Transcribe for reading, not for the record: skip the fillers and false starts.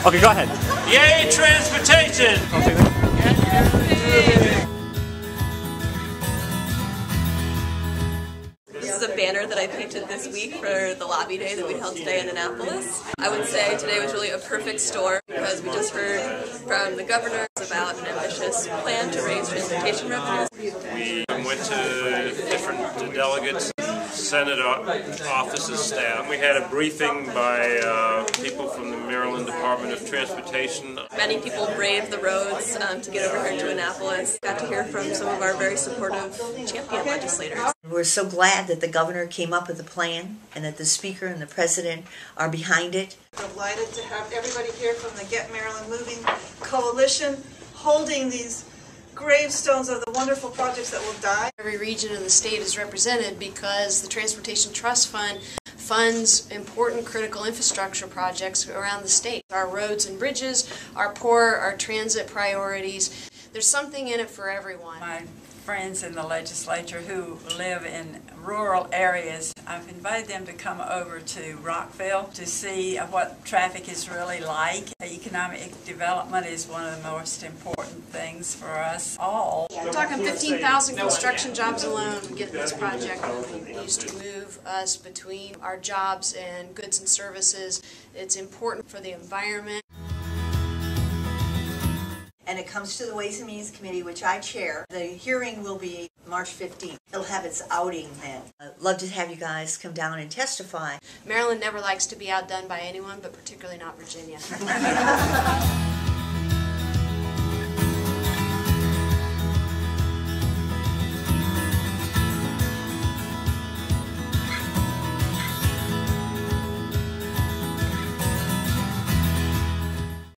Okay, go ahead. Yay, transportation! This is a banner that I painted this week for the lobby day that we held today in Annapolis. I would say today was really a perfect storm because we just heard from the governor about an ambitious plan to raise transportation revenues. We went to different delegates, Senate offices, staff. We had a briefing by people from the Maryland Department of Transportation. Many people braved the roads to get over here to Annapolis. Got to hear from some of our very supportive champion legislators. We're so glad that the governor came up with a plan and that the speaker and the president are behind it. Delighted to have everybody here from the Get Maryland Moving Coalition holding these gravestones of the wonderful projects that will die. Every region of the state is represented because the Transportation Trust Fund funds important critical infrastructure projects around the state. Our roads and bridges, our poor, our transit priorities. There's something in it for everyone. My friends in the legislature who live in rural areas, I've invited them to come over to Rockville to see what traffic is really like. Economic development is one of the most important things for us all. We're talking 15,000 construction jobs alone to get this project moving. It used to move us between our jobs and goods and services. It's important for the environment. And it comes to the Ways and Means Committee, which I chair. The hearing will be March 15th. It'll have its outing then. I'd love to have you guys come down and testify. Maryland never likes to be outdone by anyone, but particularly not Virginia.